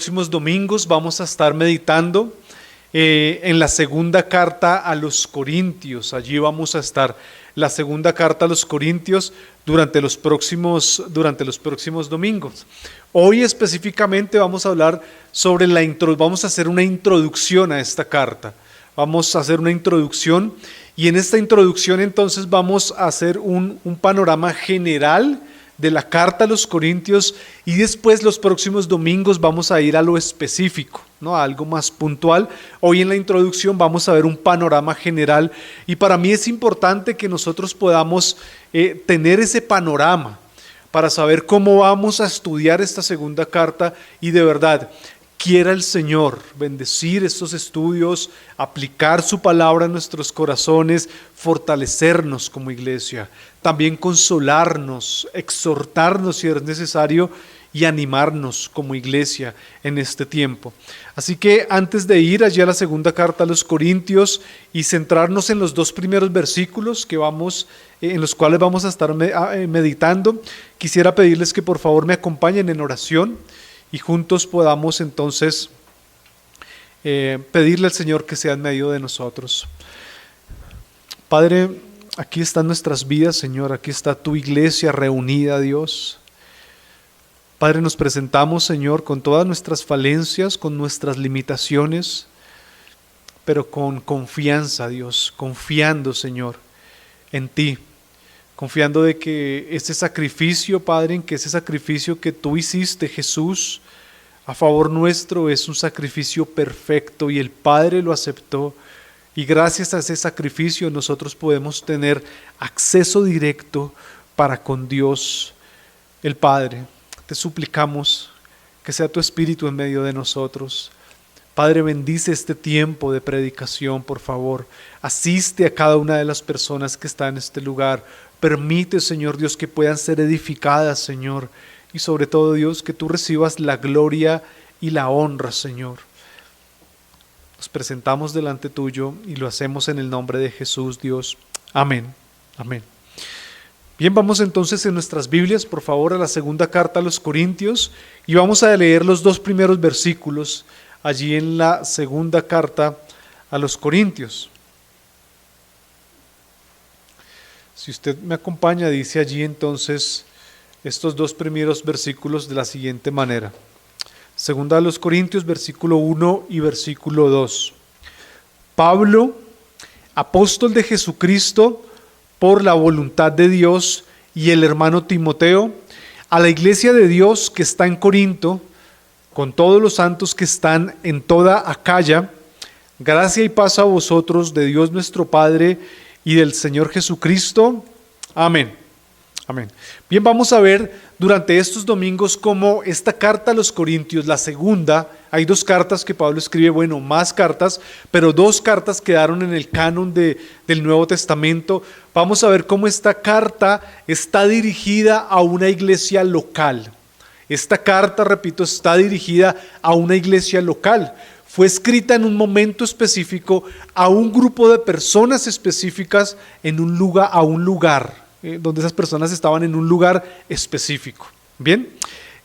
Próximos domingos vamos a estar meditando en la segunda carta a los Corintios. Allí vamos a estar, la segunda carta a los Corintios durante los próximos domingos. Hoy específicamente vamos a hablar sobre vamos a hacer una introducción a esta carta. Vamos a hacer una introducción y en esta introducción entonces vamos a hacer un panorama general de la carta a los Corintios y después los próximos domingos vamos a ir a lo específico, ¿no? A algo más puntual. Hoy en la introducción vamos a ver un panorama general y para mí es importante que nosotros podamos tener ese panorama para saber cómo vamos a estudiar esta segunda carta y de verdad quiera el Señor bendecir estos estudios, aplicar su palabra en nuestros corazones, fortalecernos como iglesia, también consolarnos, exhortarnos si es necesario y animarnos como iglesia en este tiempo. Así que antes de ir allí a la segunda carta a los Corintios y centrarnos en los dos primeros versículos en los cuales vamos a estar meditando, quisiera pedirles que por favor me acompañen en oración y juntos podamos entonces pedirle al Señor que sea en medio de nosotros. Padre, aquí están nuestras vidas, Señor, aquí está tu iglesia reunida, Dios. Padre, nos presentamos, Señor, con todas nuestras falencias, con nuestras limitaciones, pero con confianza, Dios, confiando, Señor, en ti. Confiando de que ese sacrificio, Padre, en que ese sacrificio que tú hiciste, Jesús, a favor nuestro es un sacrificio perfecto y el Padre lo aceptó. Y gracias a ese sacrificio nosotros podemos tener acceso directo para con Dios, el Padre. Te suplicamos que sea tu Espíritu en medio de nosotros. Padre, bendice este tiempo de predicación, por favor. Asiste a cada una de las personas que están en este lugar. Permite, Señor Dios, que puedan ser edificadas, Señor. Y sobre todo, Dios, que tú recibas la gloria y la honra, Señor. Nos presentamos delante tuyo y lo hacemos en el nombre de Jesús, Dios. Amén. Amén. Bien, vamos entonces en nuestras Biblias, por favor, a la segunda carta a los Corintios y vamos a leer los dos primeros versículos allí en la segunda carta a los Corintios. Si usted me acompaña, dice allí entonces estos dos primeros versículos de la siguiente manera. Segunda a los Corintios, versículo 1 y versículo 2. Pablo, apóstol de Jesucristo, por la voluntad de Dios, y el hermano Timoteo, a la iglesia de Dios que está en Corinto, con todos los santos que están en toda Acaya, gracia y paz a vosotros de Dios nuestro Padre y del Señor Jesucristo. Amén. Amén. Bien, vamos a ver durante estos domingos cómo esta carta a los Corintios, la segunda, hay dos cartas que Pablo escribe, bueno, más cartas, pero dos cartas quedaron en el canon del Nuevo Testamento. Vamos a ver cómo esta carta está dirigida a una iglesia local. Esta carta, repito, está dirigida a una iglesia local. Fue escrita en un momento específico a un grupo de personas específicas a un lugar, donde esas personas estaban en un lugar específico. Bien,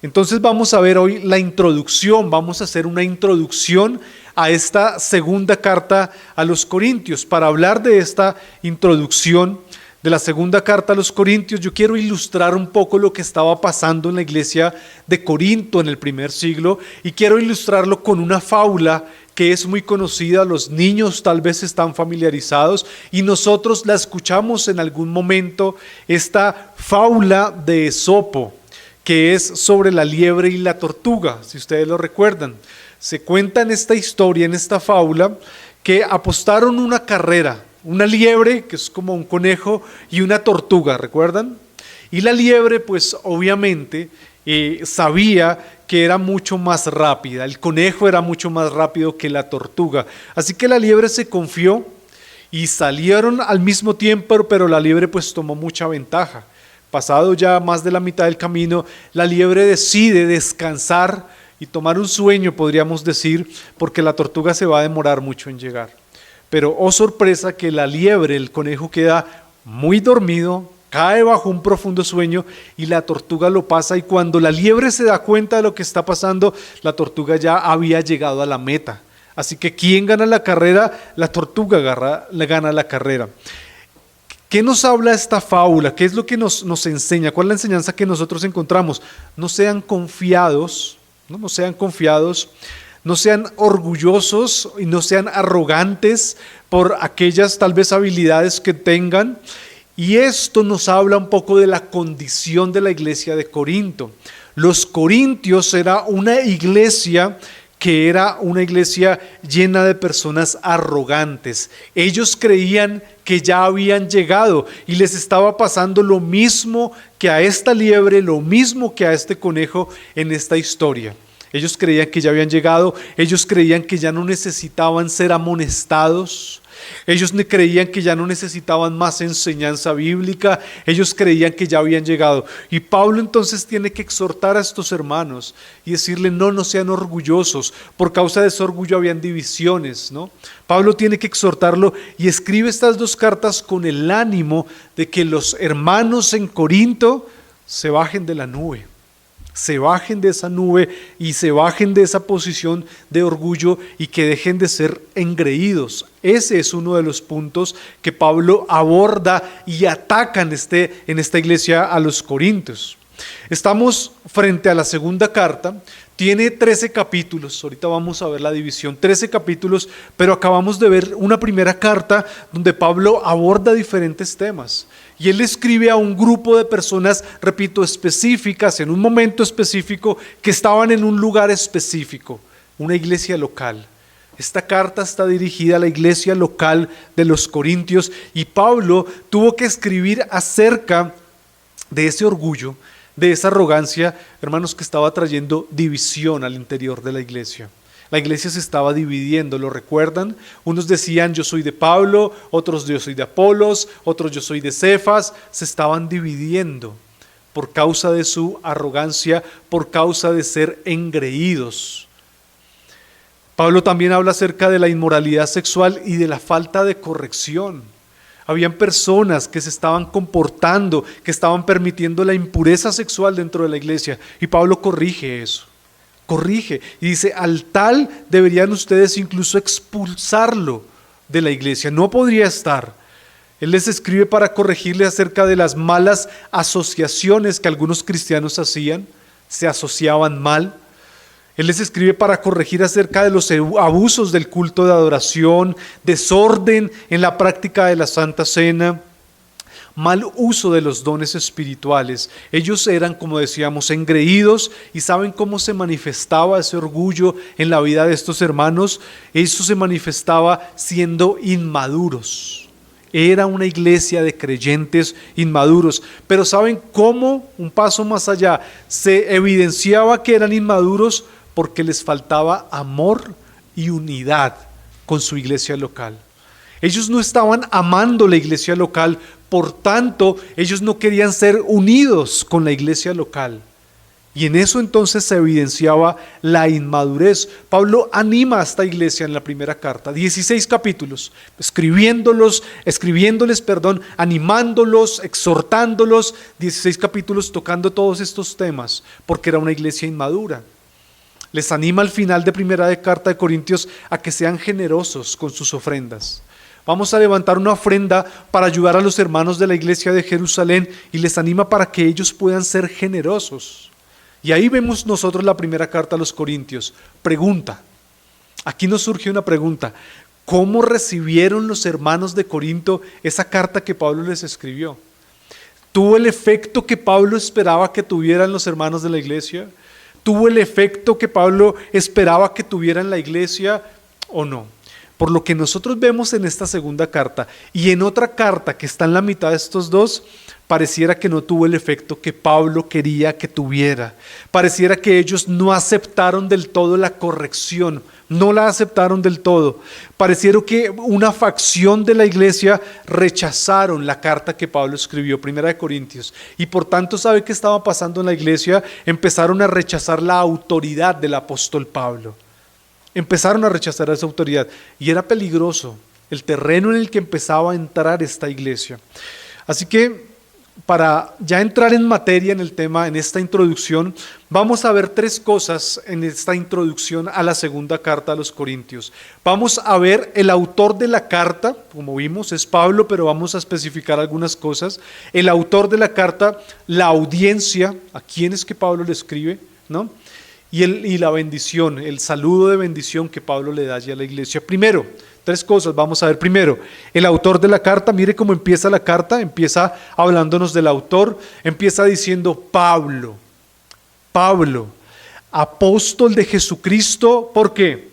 entonces vamos a ver hoy la introducción, vamos a hacer una introducción a esta segunda carta a los Corintios. Para hablar de esta introducción de la segunda carta a los Corintios, yo quiero ilustrar un poco lo que estaba pasando en la iglesia de Corinto en el primer siglo y quiero ilustrarlo con una fábula que es muy conocida, los niños tal vez están familiarizados y nosotros la escuchamos en algún momento, esta fábula de Esopo, que es sobre la liebre y la tortuga, si ustedes lo recuerdan. Se cuenta en esta historia, en esta fábula, que apostaron una carrera, una liebre, que es como un conejo, y una tortuga, ¿recuerdan? Y la liebre, pues obviamente, sabía que era mucho más rápida, el conejo era mucho más rápido que la tortuga, así que la liebre se confió y salieron al mismo tiempo, pero la liebre pues tomó mucha ventaja. Pasado ya más de la mitad del camino, la liebre decide descansar y tomar un sueño, podríamos decir, porque la tortuga se va a demorar mucho en llegar. Pero oh sorpresa que la liebre, el conejo queda muy dormido, cae bajo un profundo sueño y la tortuga lo pasa, y cuando la liebre se da cuenta de lo que está pasando, la tortuga ya había llegado a la meta. Así que ¿quién gana la carrera? La tortuga gana la carrera. ¿Qué nos habla esta fábula? ¿Qué es lo que nos enseña? ¿Cuál es la enseñanza que nosotros encontramos? No sean confiados, no sean confiados, no sean orgullosos y no sean arrogantes por aquellas tal vez habilidades que tengan. Y esto nos habla un poco de la condición de la iglesia de Corinto. Los corintios era una iglesia que era una iglesia llena de personas arrogantes. Ellos creían que ya habían llegado y les estaba pasando lo mismo que a esta liebre, lo mismo que a este conejo en esta historia. Ellos creían que ya habían llegado, ellos creían que ya no necesitaban ser amonestados, ellos creían que ya no necesitaban más enseñanza bíblica, ellos creían que ya habían llegado. Y Pablo entonces tiene que exhortar a estos hermanos y decirle, no sean orgullosos. Por causa de ese orgullo habían divisiones, ¿no? Pablo tiene que exhortarlo y escribe estas dos cartas con el ánimo de que los hermanos en Corinto se bajen de la nube. Se bajen de esa nube y se bajen de esa posición de orgullo y que dejen de ser engreídos. Ese es uno de los puntos que Pablo aborda y ataca en esta iglesia a los corintios. Estamos frente a la segunda carta. Tiene 13 capítulos, ahorita vamos a ver la división, 13 capítulos, pero acabamos de ver una primera carta donde Pablo aborda diferentes temas. Y él escribe a un grupo de personas, repito, específicas, en un momento específico, que estaban en un lugar específico, una iglesia local. Esta carta está dirigida a la iglesia local de los corintios y Pablo tuvo que escribir acerca de ese orgullo, de esa arrogancia, hermanos, que estaba trayendo división al interior de la iglesia. La iglesia se estaba dividiendo, ¿lo recuerdan? Unos decían yo soy de Pablo, otros yo soy de Apolos, otros yo soy de Cefas. Se estaban dividiendo por causa de su arrogancia, por causa de ser engreídos. Pablo también habla acerca de la inmoralidad sexual y de la falta de corrección. Habían personas que se estaban comportando, que estaban permitiendo la impureza sexual dentro de la iglesia. Y Pablo corrige eso, corrige. Y dice, al tal deberían ustedes incluso expulsarlo de la iglesia. No podría estar. Él les escribe para corregirle acerca de las malas asociaciones que algunos cristianos hacían. Se asociaban mal. Él les escribe para corregir acerca de los abusos del culto de adoración, desorden en la práctica de la Santa Cena, mal uso de los dones espirituales. Ellos eran, como decíamos, engreídos, y ¿saben cómo se manifestaba ese orgullo en la vida de estos hermanos? Eso se manifestaba siendo inmaduros. Era una iglesia de creyentes inmaduros. Pero ¿saben cómo? Un paso más allá. Se evidenciaba que eran inmaduros porque les faltaba amor y unidad con su iglesia local. Ellos no estaban amando la iglesia local, por tanto, ellos no querían ser unidos con la iglesia local. Y en eso entonces se evidenciaba la inmadurez. Pablo anima a esta iglesia en la primera carta, 16 capítulos, escribiéndoles, animándolos, exhortándolos, 16 capítulos tocando todos estos temas, porque era una iglesia inmadura. Les anima al final de primera carta de Corintios a que sean generosos con sus ofrendas. Vamos a levantar una ofrenda para ayudar a los hermanos de la iglesia de Jerusalén y les anima para que ellos puedan ser generosos. Y ahí vemos nosotros la primera carta a los Corintios. Pregunta, aquí nos surge una pregunta. ¿Cómo recibieron los hermanos de Corinto esa carta que Pablo les escribió? ¿Tuvo el efecto que Pablo esperaba que tuvieran los hermanos de la iglesia? ¿Tuvo el efecto que Pablo esperaba que tuviera en la iglesia o no? Por lo que nosotros vemos en esta segunda carta y en otra carta que está en la mitad de estos dos, pareciera que no tuvo el efecto que Pablo quería que tuviera. Pareciera que ellos no aceptaron del todo la corrección, no la aceptaron del todo. Pareciera que una facción de la iglesia rechazaron la carta que Pablo escribió, primera de Corintios. Y por tanto, ¿sabe qué estaba pasando en la iglesia? Empezaron a rechazar la autoridad del apóstol Pablo. Empezaron a rechazar esa autoridad y era peligroso el terreno en el que empezaba a entrar esta iglesia. Así que para ya entrar en materia en el tema, en esta introducción, vamos a ver tres cosas en esta introducción a la segunda carta a los Corintios. Vamos a ver el autor de la carta, como vimos es Pablo, pero vamos a especificar algunas cosas. El autor de la carta, la audiencia, a quién es que Pablo le escribe, ¿no? Y la bendición, el saludo de bendición que Pablo le da allí a la iglesia. Primero, tres cosas vamos a ver. Primero, el autor de la carta, mire cómo empieza la carta, empieza hablándonos del autor, empieza diciendo Pablo, apóstol de Jesucristo, ¿por qué?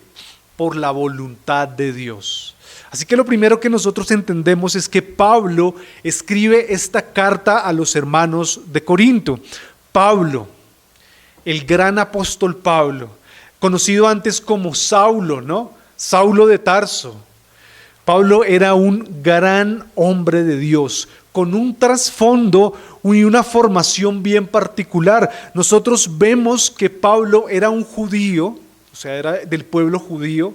Por la voluntad de Dios. Así que lo primero que nosotros entendemos es que Pablo escribe esta carta a los hermanos de Corinto. Pablo, el gran apóstol Pablo, conocido antes como Saulo, ¿no? Saulo de Tarso. Pablo era un gran hombre de Dios, con un trasfondo y una formación bien particular. Nosotros vemos que Pablo era un judío, o sea, era del pueblo judío,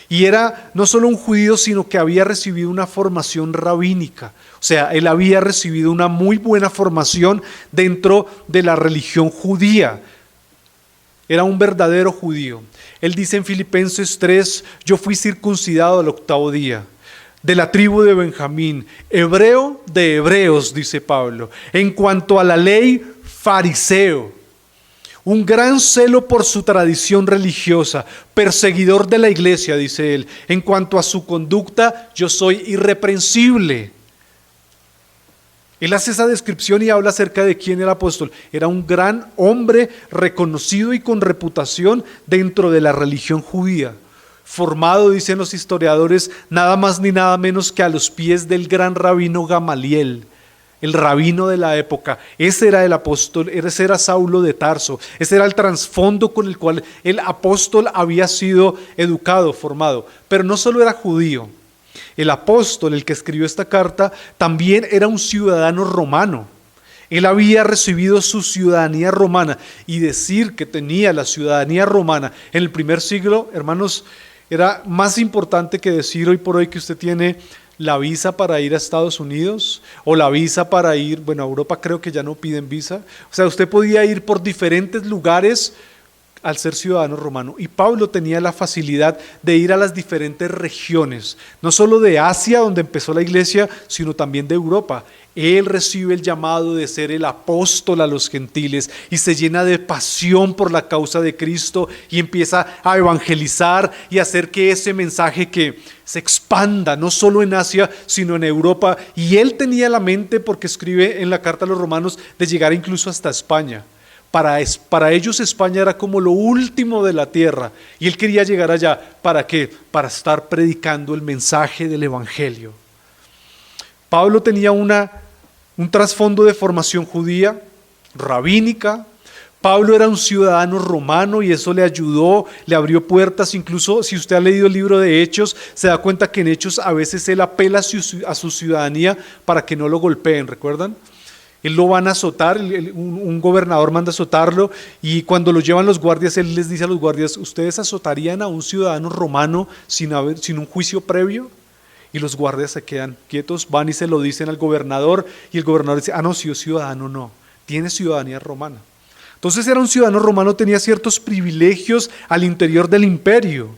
y era no solo un judío, sino que había recibido una formación rabínica. O sea, él había recibido una muy buena formación dentro de la religión judía. Era un verdadero judío. Él dice en Filipenses 3, yo fui circuncidado al 8º día, de la tribu de Benjamín, hebreo de hebreos, dice Pablo. En cuanto a la ley, fariseo, un gran celo por su tradición religiosa, perseguidor de la iglesia, dice él. En cuanto a su conducta, yo soy irreprensible. Él hace esa descripción y habla acerca de quién era el apóstol. Era un gran hombre reconocido y con reputación dentro de la religión judía. Formado, dicen los historiadores, nada más ni nada menos que a los pies del gran rabino Gamaliel, el rabino de la época. Ese era el apóstol, ese era Saulo de Tarso. Ese era el trasfondo con el cual el apóstol había sido educado, formado. Pero no solo era judío. El apóstol, el que escribió esta carta, también era un ciudadano romano. Él había recibido su ciudadanía romana, y decir que tenía la ciudadanía romana en el primer siglo, hermanos, era más importante que decir hoy por hoy que usted tiene la visa para ir a Estados Unidos o la visa para ir, bueno, a Europa creo que ya no piden visa. O sea, usted podía ir por diferentes lugares al ser ciudadano romano. Y Pablo tenía la facilidad de ir a las diferentes regiones, no solo de Asia, donde empezó la iglesia, sino también de Europa. Él recibe el llamado de ser el apóstol a los gentiles y se llena de pasión por la causa de Cristo y empieza a evangelizar y hacer que ese mensaje que se expanda, no solo en Asia, sino en Europa. Y él tenía la mente, porque escribe en la carta a los romanos, de llegar incluso hasta España. Para ellos España era como lo último de la tierra y él quería llegar allá. ¿Para qué? Para estar predicando el mensaje del evangelio. Pablo tenía un trasfondo de formación judía, rabínica. Pablo era un ciudadano romano y eso le ayudó, le abrió puertas. Incluso si usted ha leído el libro de Hechos, se da cuenta que en Hechos a veces él apela a su ciudadanía para que no lo golpeen, ¿recuerdan? Él lo van a azotar, un gobernador manda a azotarlo y cuando lo llevan los guardias, él les dice a los guardias, ¿ustedes azotarían a un ciudadano romano sin un juicio previo? Y los guardias se quedan quietos, van y se lo dicen al gobernador y el gobernador dice, no, si es ciudadano no, tiene ciudadanía romana. Entonces era un ciudadano romano, tenía ciertos privilegios al interior del imperio.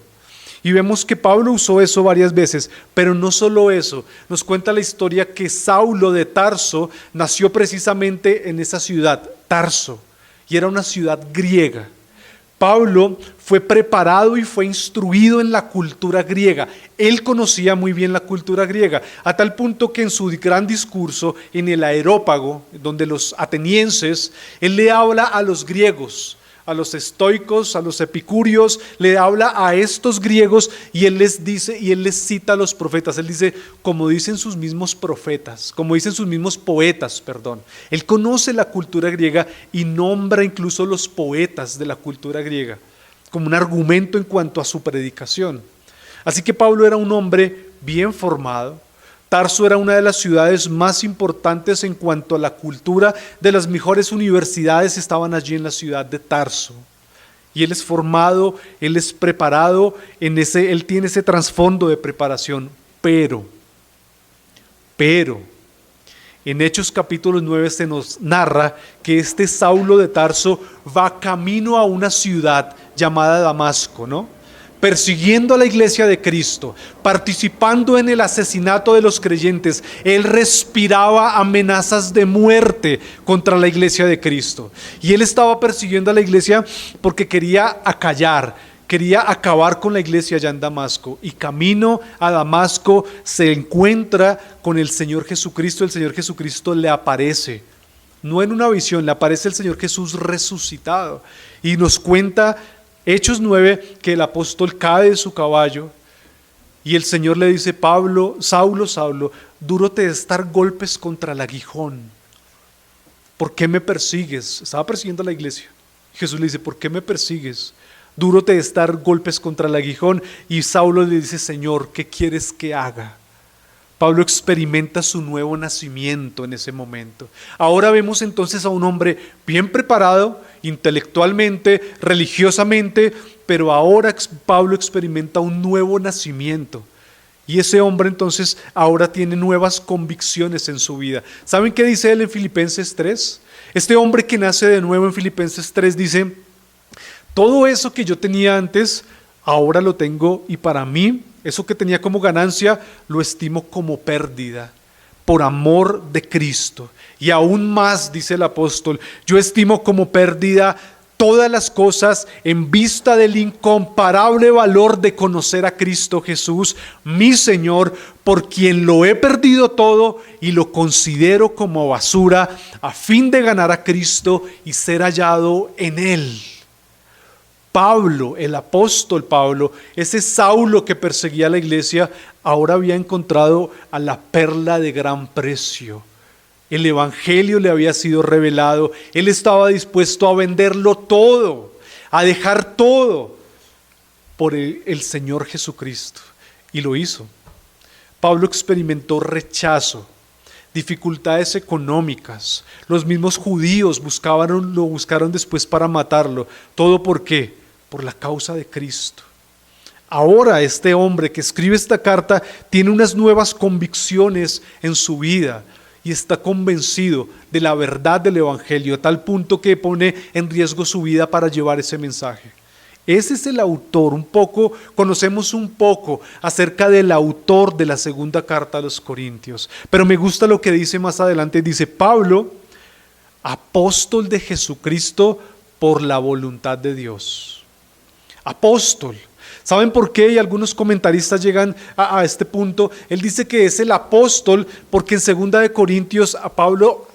Y vemos que Pablo usó eso varias veces, pero no solo eso, nos cuenta la historia que Saulo de Tarso nació precisamente en esa ciudad, Tarso, y era una ciudad griega. Pablo fue preparado y fue instruido en la cultura griega. Él conocía muy bien la cultura griega, a tal punto que en su gran discurso en el Areópago, donde los atenienses, él le habla a los griegos, a los estoicos, a los epicúreos, le habla a estos griegos y él les dice, y él les cita a los profetas. Él dice, como dicen sus mismos profetas, como dicen sus mismos poetas, perdón. Él conoce la cultura griega y nombra incluso los poetas de la cultura griega como un argumento en cuanto a su predicación. Así que Pablo era un hombre bien formado. Tarso era una de las ciudades más importantes en cuanto a la cultura. De las mejores universidades estaban allí en la ciudad de Tarso. Y él es formado, él es preparado, él tiene ese trasfondo de preparación. Pero, En Hechos capítulo 9 se nos narra que este Saulo de Tarso va camino a una ciudad llamada Damasco, ¿no? Persiguiendo a la iglesia de Cristo, participando en el asesinato de los creyentes. Él respiraba amenazas de muerte contra la iglesia de Cristo. Y él estaba persiguiendo a la iglesia porque quería acallar, quería acabar con la iglesia allá en Damasco. Y camino a Damasco se encuentra con el Señor Jesucristo. El Señor Jesucristo le aparece, no en una visión, le aparece el Señor Jesús resucitado. Y nos cuenta Hechos 9, que el apóstol cae de su caballo y el Señor le dice: Pablo, Saulo, Saulo, duro te es dar golpes contra el aguijón. ¿Por qué me persigues? Estaba persiguiendo a la iglesia. Jesús le dice: ¿por qué me persigues? Duro te es dar golpes contra el aguijón. Y Saulo le dice: Señor, ¿qué quieres que haga? Pablo experimenta su nuevo nacimiento en ese momento. Ahora vemos entonces a un hombre bien preparado, intelectualmente, religiosamente, pero ahora Pablo experimenta un nuevo nacimiento. Y ese hombre entonces ahora tiene nuevas convicciones en su vida. ¿Saben qué dice él en Filipenses 3? Este hombre que nace de nuevo en Filipenses 3 dice: todo eso que yo tenía antes, ahora lo tengo, y para mí, eso que tenía como ganancia, lo estimo como pérdida, por amor de Cristo. Y aún más, dice el apóstol, yo estimo como pérdida todas las cosas en vista del incomparable valor de conocer a Cristo Jesús, mi Señor, por quien lo he perdido todo y lo considero como basura, a fin de ganar a Cristo y ser hallado en Él. Pablo, el apóstol Pablo, ese Saulo que perseguía a la iglesia, ahora había encontrado a la perla de gran precio. El evangelio le había sido revelado. Él estaba dispuesto a venderlo todo, a dejar todo por el Señor Jesucristo. Y lo hizo. Pablo experimentó rechazo, dificultades económicas. Los mismos judíos lo buscaron después para matarlo. ¿Todo por qué? Por la causa de Cristo. Ahora este hombre que escribe esta carta tiene unas nuevas convicciones en su vida y está convencido de la verdad del evangelio, a tal punto que pone en riesgo su vida para llevar ese mensaje. Ese es el autor. Conocemos un poco acerca del autor de la segunda carta a los Corintios, pero me gusta lo que dice más adelante. Dice: Pablo, apóstol de Jesucristo por la voluntad de Dios. Apóstol. ¿Saben por qué? Y algunos comentaristas llegan a este punto. Él dice que es el apóstol porque en 2 de Corintios a Pablo,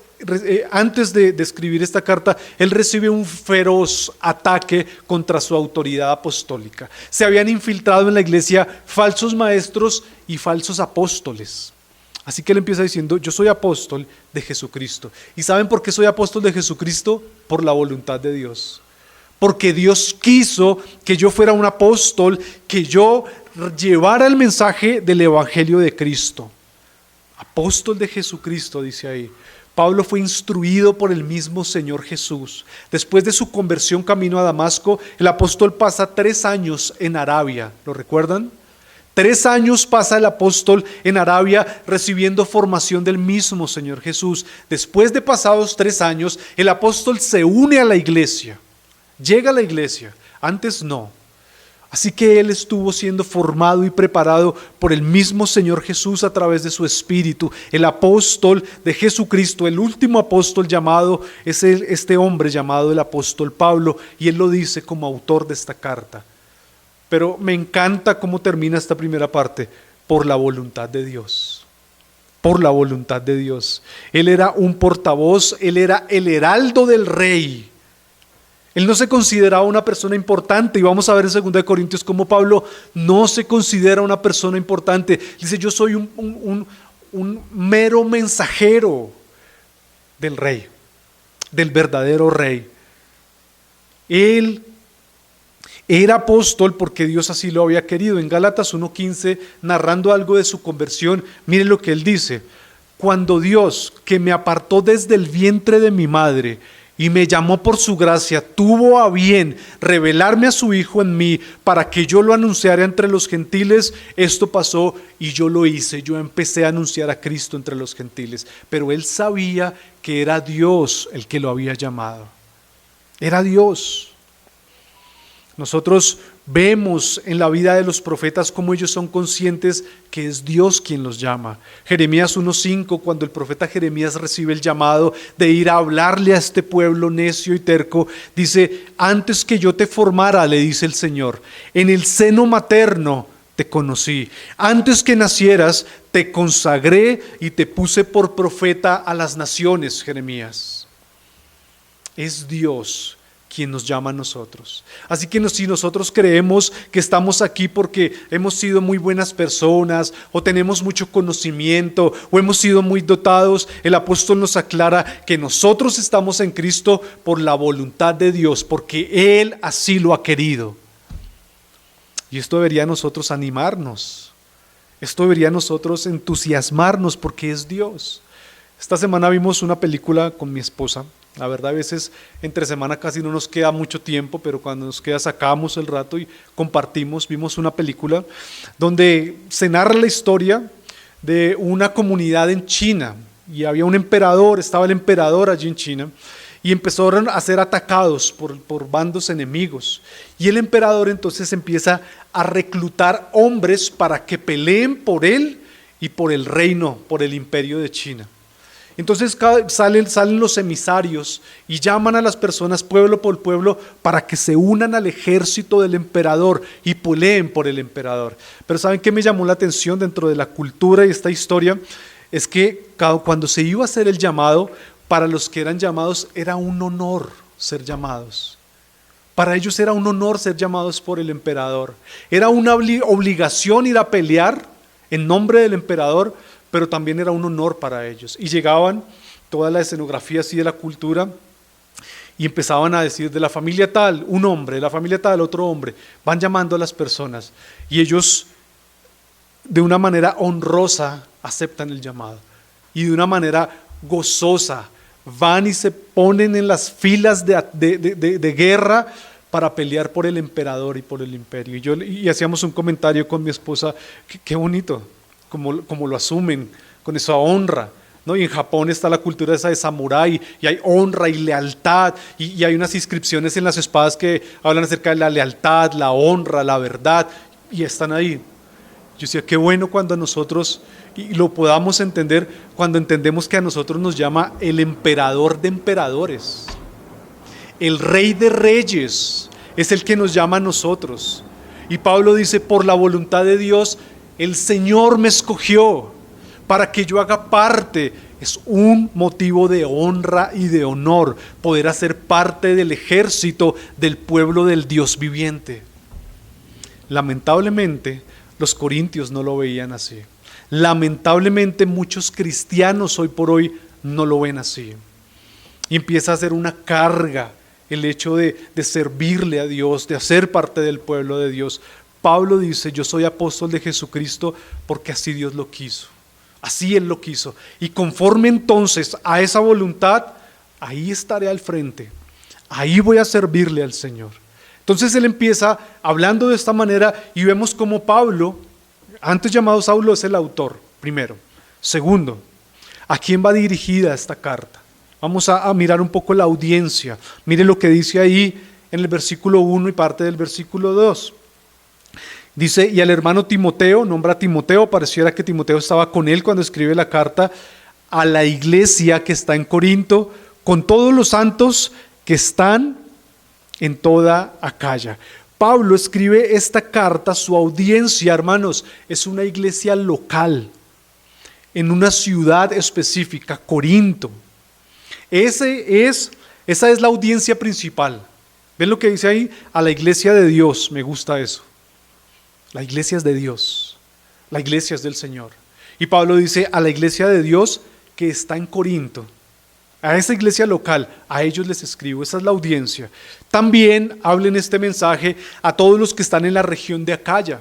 antes de escribir esta carta, él recibe un feroz ataque contra su autoridad apostólica. Se habían infiltrado en la iglesia falsos maestros y falsos apóstoles. Así que él empieza diciendo: yo soy apóstol de Jesucristo. ¿Y saben por qué soy apóstol de Jesucristo? Por la voluntad de Dios. Porque Dios quiso que yo fuera un apóstol, que yo llevara el mensaje del evangelio de Cristo. Apóstol de Jesucristo, dice ahí. Pablo fue instruido por el mismo Señor Jesús. Después de su conversión camino a Damasco, el apóstol pasa 3 años en Arabia. ¿Lo recuerdan? 3 años pasa el apóstol en Arabia recibiendo formación del mismo Señor Jesús. Después de pasados 3 años, el apóstol se une a la iglesia. Llega a la iglesia, antes no. Así que él estuvo siendo formado y preparado por el mismo Señor Jesús a través de su Espíritu. El apóstol de Jesucristo, el último apóstol llamado, es este hombre llamado el apóstol Pablo, y él lo dice como autor de esta carta. Pero me encanta cómo termina esta primera parte: por la voluntad de Dios. Por la voluntad de Dios. Él era un portavoz, él era el heraldo del rey. Él no se consideraba una persona importante, y vamos a ver en 2 Corintios cómo Pablo no se considera una persona importante. Dice: yo soy un mero mensajero del rey, del verdadero rey. Él era apóstol porque Dios así lo había querido. En Gálatas 1:15, narrando algo de su conversión, miren lo que él dice: cuando Dios, que me apartó desde el vientre de mi madre y me llamó por su gracia, tuvo a bien revelarme a su Hijo en mí para que yo lo anunciara entre los gentiles. Esto pasó y yo lo hice. Yo empecé a anunciar a Cristo entre los gentiles, pero él sabía que era Dios el que lo había llamado. Era Dios. Nosotros vemos en la vida de los profetas cómo ellos son conscientes que es Dios quien los llama. Jeremías 1:5, cuando el profeta Jeremías recibe el llamado de ir a hablarle a este pueblo necio y terco, dice: antes que yo te formara, le dice el Señor, en el seno materno te conocí. Antes que nacieras, te consagré y te puse por profeta a las naciones, Jeremías. Es Dios quien nos llama a nosotros. Así que si nosotros creemos que estamos aquí porque hemos sido muy buenas personas o tenemos mucho conocimiento o hemos sido muy dotados, el apóstol nos aclara que nosotros estamos en Cristo por la voluntad de Dios, porque Él así lo ha querido. Y esto debería a nosotros animarnos. Esto debería a nosotros entusiasmarnos porque es Dios. Esta semana vimos una película con mi esposa. La verdad, a veces entre semana casi no nos queda mucho tiempo, pero cuando nos queda sacamos el rato y compartimos. Vimos una película donde se narra la historia de una comunidad en China y había un emperador, estaba el emperador allí en China y empezaron a ser atacados por bandos enemigos. Y el emperador entonces empieza a reclutar hombres para que peleen por él y por el reino, por el imperio de China. Entonces salen los emisarios y llaman a las personas pueblo por pueblo para que se unan al ejército del emperador y peleen por el emperador. Pero ¿saben qué me llamó la atención dentro de la cultura y esta historia? Es que cuando se iba a hacer el llamado, para los que eran llamados era un honor ser llamados. Para ellos era un honor ser llamados por el emperador. Era una obligación ir a pelear en nombre del emperador, pero también era un honor para ellos. Y llegaban toda la escenografía así de la cultura y empezaban a decir: de la familia tal, un hombre, de la familia tal, otro hombre. Van llamando a las personas y ellos de una manera honrosa aceptan el llamado y de una manera gozosa van y se ponen en las filas de guerra para pelear por el emperador y por el imperio. Y hacíamos un comentario con mi esposa: qué bonito como lo asumen, con esa honra, ¿no? Y en Japón está la cultura esa de samurái, y hay honra y lealtad, y hay unas inscripciones en las espadas que hablan acerca de la lealtad, la honra, la verdad, y están ahí. Yo decía, qué bueno cuando nosotros, y lo podamos entender, cuando entendemos que a nosotros nos llama el emperador de emperadores, el rey de reyes, es el que nos llama a nosotros. Y Pablo dice: por la voluntad de Dios, el Señor me escogió para que yo haga parte. Es un motivo de honra y de honor poder hacer parte del ejército del pueblo del Dios viviente. Lamentablemente, los corintios no lo veían así. Lamentablemente, muchos cristianos hoy por hoy no lo ven así. Y empieza a ser una carga el hecho de servirle a Dios, de hacer parte del pueblo de Dios. Pablo dice: yo soy apóstol de Jesucristo porque así Dios lo quiso, así Él lo quiso. Y conforme entonces a esa voluntad, ahí estaré al frente, ahí voy a servirle al Señor. Entonces él empieza hablando de esta manera y vemos como Pablo, antes llamado Saulo, es el autor, primero. Segundo, ¿a quién va dirigida esta carta? Vamos a mirar un poco la audiencia. Mire lo que dice ahí en el versículo 1 y parte del versículo 2. Dice: y al hermano Timoteo, nombra a Timoteo, pareciera que Timoteo estaba con él cuando escribe la carta, a la iglesia que está en Corinto, con todos los santos que están en toda Acaya. Pablo escribe esta carta a su audiencia, hermanos, es una iglesia local, en una ciudad específica, Corinto. Esa es la audiencia principal. ¿Ven lo que dice ahí? A la iglesia de Dios, me gusta eso. La iglesia es de Dios, la iglesia es del Señor. Y Pablo dice: a la iglesia de Dios que está en Corinto, a esa iglesia local, a ellos les escribo, esa es la audiencia. También hablen este mensaje a todos los que están en la región de Acaya.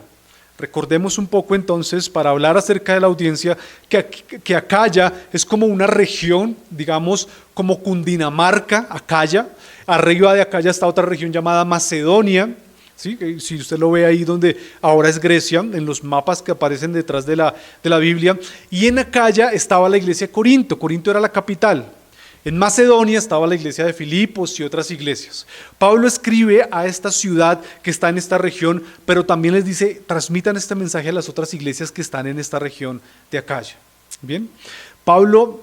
Recordemos un poco entonces, para hablar acerca de la audiencia, que Acaya es como una región, digamos, como Cundinamarca, Acaya. Arriba de Acaya está otra región llamada Macedonia, ¿sí? Si usted lo ve ahí donde ahora es Grecia, en los mapas que aparecen detrás de la Biblia. Y en Acaya estaba la iglesia de Corinto. Corinto era la capital. En Macedonia estaba la iglesia de Filipos y otras iglesias. Pablo escribe a esta ciudad que está en esta región, pero también les dice, transmitan este mensaje a las otras iglesias que están en esta región de Acaya. Bien, Pablo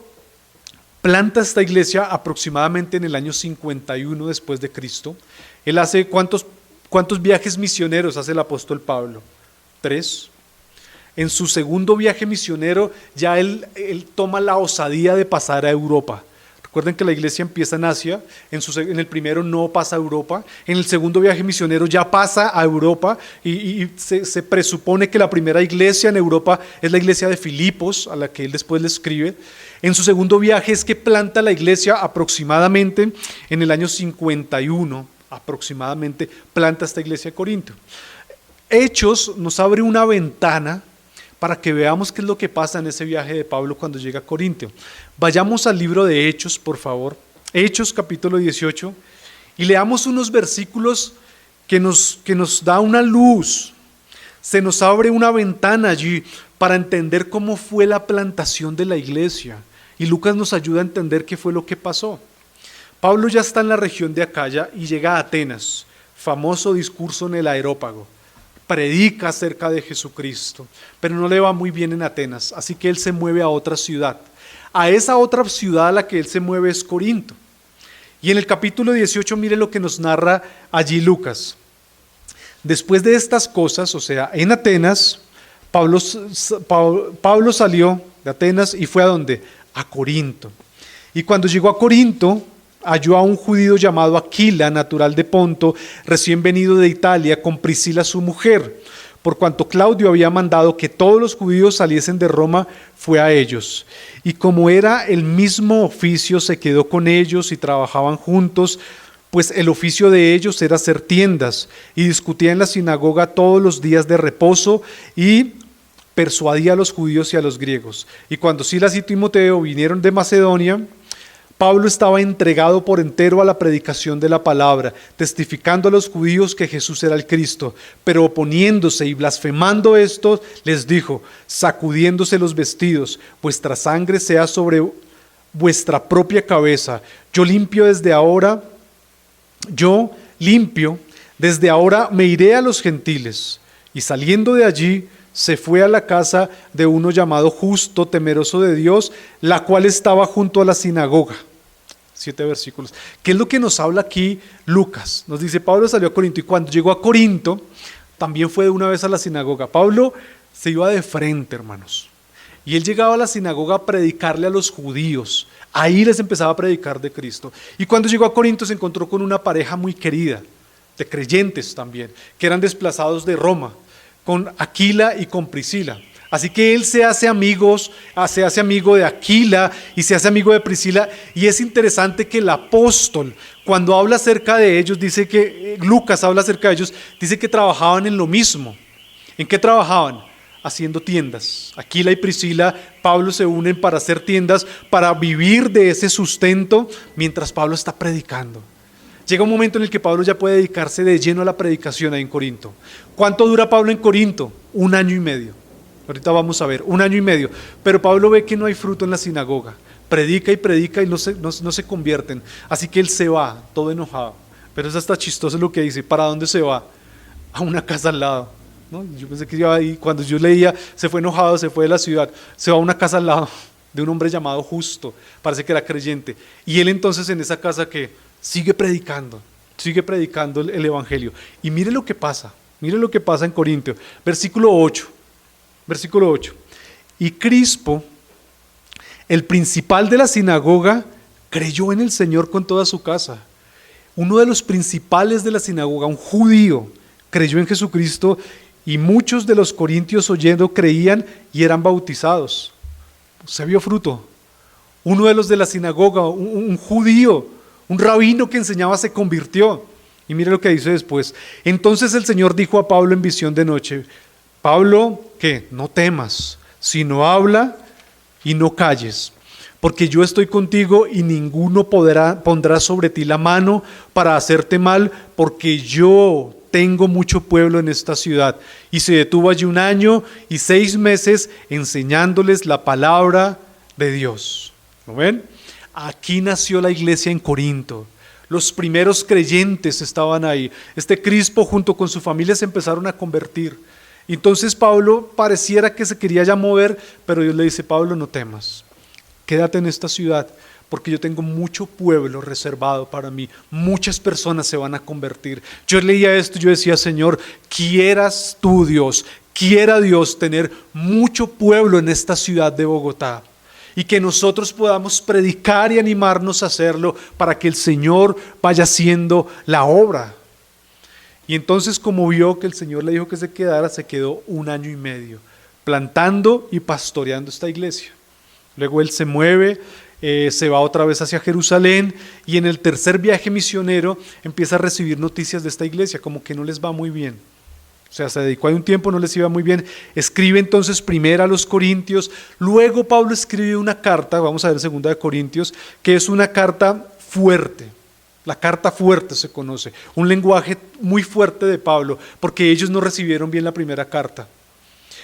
planta esta iglesia aproximadamente en el año 51 después de Cristo. Él hace, ¿cuántos viajes misioneros hace el apóstol Pablo? 3. En su segundo viaje misionero ya él toma la osadía de pasar a Europa. Recuerden que la iglesia empieza en Asia, en el primero no pasa a Europa, en el segundo viaje misionero ya pasa a Europa y se presupone que la primera iglesia en Europa es la iglesia de Filipos, a la que él después le escribe. En su segundo viaje es que planta la iglesia aproximadamente en el año 51, aproximadamente planta esta iglesia de Corinto. Hechos nos abre una ventana para que veamos qué es lo que pasa en ese viaje de Pablo cuando llega a Corinto. Vayamos al libro de Hechos, por favor. Hechos capítulo 18, y leamos unos versículos que nos da una luz. Se nos abre una ventana allí para entender cómo fue la plantación de la iglesia. Y Lucas nos ayuda a entender qué fue lo que pasó. Pablo ya está en la región de Acaya y llega a Atenas, famoso discurso en el Areópago. Predica acerca de Jesucristo, pero no le va muy bien en Atenas, así que él se mueve a otra ciudad. A esa otra ciudad a la que él se mueve es Corinto. Y en el capítulo 18, mire lo que nos narra allí Lucas. Después de estas cosas, o sea, en Atenas, Pablo salió de Atenas y fue ¿a dónde? A Corinto. Y cuando llegó a Corinto, halló a un judío llamado Aquila, natural de Ponto, recién venido de Italia, con Priscila su mujer. Por cuanto Claudio había mandado que todos los judíos saliesen de Roma, fue a ellos. Y como era el mismo oficio, se quedó con ellos y trabajaban juntos, pues el oficio de ellos era hacer tiendas, y discutía en la sinagoga todos los días de reposo, y persuadía a los judíos y a los griegos. Y cuando Silas y Timoteo vinieron de Macedonia, Pablo estaba entregado por entero a la predicación de la palabra, testificando a los judíos que Jesús era el Cristo, pero oponiéndose y blasfemando estos, les dijo, sacudiéndose los vestidos, vuestra sangre sea sobre vuestra propia cabeza. Yo limpio, desde ahora me iré a los gentiles. Y saliendo de allí, se fue a la casa de uno llamado Justo, temeroso de Dios, la cual estaba junto a la sinagoga. 7 versículos. ¿Qué es lo que nos habla aquí Lucas? Nos dice, Pablo salió a Corinto y cuando llegó a Corinto, también fue de una vez a la sinagoga. Pablo se iba de frente, hermanos. Y él llegaba a la sinagoga a predicarle a los judíos. Ahí les empezaba a predicar de Cristo. Y cuando llegó a Corinto se encontró con una pareja muy querida, de creyentes también, que eran desplazados de Roma, con Aquila y con Priscila. Así que él se hace amigo de Aquila y se hace amigo de Priscila, y es interesante que el apóstol, cuando habla acerca de ellos, Lucas habla acerca de ellos, dice que trabajaban en lo mismo. ¿En qué trabajaban? Haciendo tiendas. Aquila y Priscila, Pablo se unen para hacer tiendas, para vivir de ese sustento mientras Pablo está predicando. Llega un momento en el que Pablo ya puede dedicarse de lleno a la predicación ahí en Corinto. ¿Cuánto dura Pablo en Corinto? 1 año y medio. Ahorita vamos a ver, 1 año y medio. Pero Pablo ve que no hay fruto en la sinagoga. Predica y no se convierten. Así que él se va, todo enojado. Pero es hasta chistoso lo que dice. ¿Para dónde se va? A una casa al lado, ¿no? Yo pensé que iba ahí, cuando yo leía, se fue enojado, se fue de la ciudad. Se va a una casa al lado de un hombre llamado Justo. Parece que era creyente. Y él entonces en esa casa que sigue predicando el evangelio. Y mire lo que pasa en Corinto. Versículo 8. Y Crispo, el principal de la sinagoga, creyó en el Señor con toda su casa. Uno de los principales de la sinagoga, un judío, creyó en Jesucristo, y muchos de los corintios oyendo creían y eran bautizados. Se vio fruto. Uno de los de la sinagoga, un judío, un rabino que enseñaba, se convirtió. Y mire lo que dice después. Entonces el Señor dijo a Pablo en visión de noche, Pablo, ¿qué? No temas, sino habla y no calles, porque yo estoy contigo y ninguno pondrá sobre ti la mano para hacerte mal, porque yo tengo mucho pueblo en esta ciudad. Y se detuvo allí 1 año y 6 meses enseñándoles la palabra de Dios. ¿Lo ven? Aquí nació la iglesia en Corinto. Los primeros creyentes estaban ahí. Este Crispo junto con su familia se empezaron a convertir. Entonces Pablo pareciera que se quería ya mover, pero Dios le dice: Pablo, no temas, quédate en esta ciudad, porque yo tengo mucho pueblo reservado para mí. Muchas personas se van a convertir. Yo leía esto y yo decía: Señor, quieras tú, Dios, quiera Dios tener mucho pueblo en esta ciudad de Bogotá, y que nosotros podamos predicar y animarnos a hacerlo para que el Señor vaya haciendo la obra. Y entonces, como vio que el Señor le dijo que se quedara, se quedó 1 año y medio plantando y pastoreando esta iglesia. Luego él se mueve, se va otra vez hacia Jerusalén, y en el tercer viaje misionero empieza a recibir noticias de esta iglesia, como que no les va muy bien. O sea, se dedicó ahí un tiempo, no les iba muy bien. Escribe entonces primero a los Corintios, luego Pablo escribe una carta, vamos a ver 2 de Corintios, que es una carta fuerte. La carta fuerte se conoce, un lenguaje muy fuerte de Pablo, porque ellos no recibieron bien la primera carta.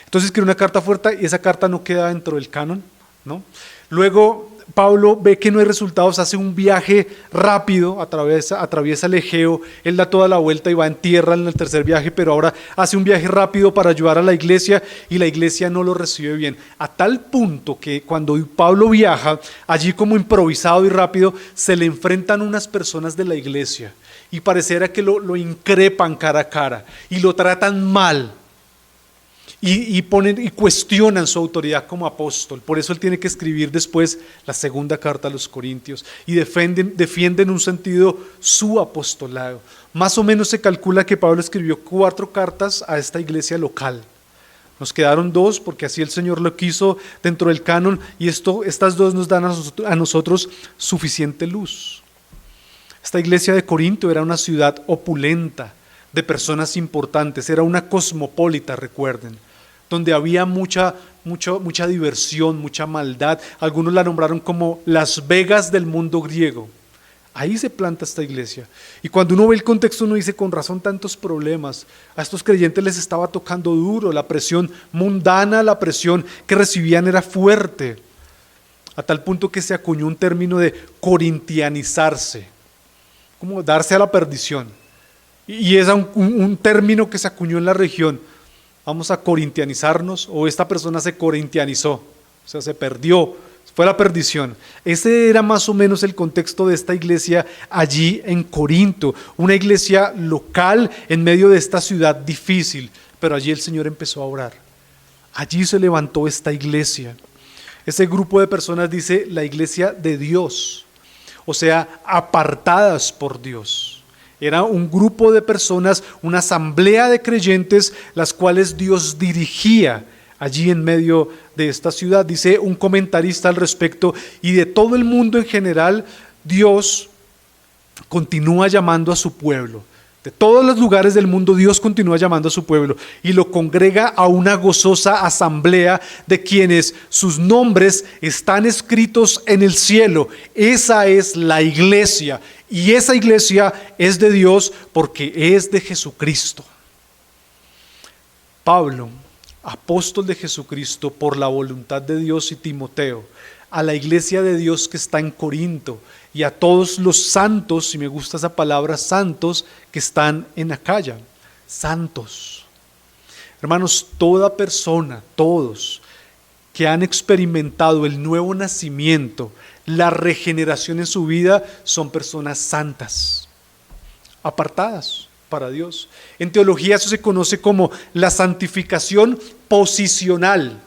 Entonces escribe una carta fuerte y esa carta no queda dentro del canon, ¿no? Luego Pablo ve que no hay resultados, hace un viaje rápido, atraviesa el Egeo, él da toda la vuelta y va en tierra en el tercer viaje, pero ahora hace un viaje rápido para ayudar a la iglesia, y la iglesia no lo recibe bien, a tal punto que cuando Pablo viaja, allí como improvisado y rápido, se le enfrentan unas personas de la iglesia, y pareciera que lo increpan cara a cara, y lo tratan mal, y cuestionan su autoridad como apóstol. Por eso él tiene que escribir después la 2 carta a los Corintios, y defienden en un sentido su apostolado. Más o menos se calcula que Pablo escribió 4 cartas a esta iglesia local. Nos quedaron 2 porque así el Señor lo quiso dentro del canon, y estas 2 nos dan a nosotros suficiente luz. Esta iglesia de Corinto era una ciudad opulenta, de personas importantes, era una cosmopolita, recuerden, donde había mucha diversión, mucha maldad. Algunos la nombraron como Las Vegas del mundo griego. Ahí se planta esta iglesia. Y cuando uno ve el contexto, uno dice: con razón tantos problemas. A estos creyentes les estaba tocando duro, la presión mundana, la presión que recibían era fuerte, a tal punto que se acuñó un término de corintianizarse, como darse a la perdición. Y es un término que se acuñó en la región. Vamos a corintianizarnos, o esta persona se corintianizó, o sea, se perdió, fue la perdición. Ese era más o menos el contexto de esta iglesia allí en Corinto, una iglesia local en medio de esta ciudad difícil, pero allí el Señor empezó a orar. Allí se levantó esta iglesia. Ese grupo de personas dice la iglesia de Dios, o sea, apartadas por Dios. Era un grupo de personas, una asamblea de creyentes, las cuales Dios dirigía allí en medio de esta ciudad. Dice un comentarista al respecto: y de todo el mundo en general, Dios continúa llamando a su pueblo. De todos los lugares del mundo, Dios continúa llamando a su pueblo y lo congrega a una gozosa asamblea de quienes sus nombres están escritos en el cielo. Esa es la iglesia, y esa iglesia es de Dios porque es de Jesucristo. Pablo, apóstol de Jesucristo por la voluntad de Dios, y Timoteo, a la iglesia de Dios que está en Corinto, y a todos los santos, si me gusta esa palabra, santos, que están en Acaya. Santos. Hermanos, toda persona, todos que han experimentado el nuevo nacimiento, la regeneración en su vida, son personas santas, apartadas para Dios. En teología eso se conoce como la santificación posicional.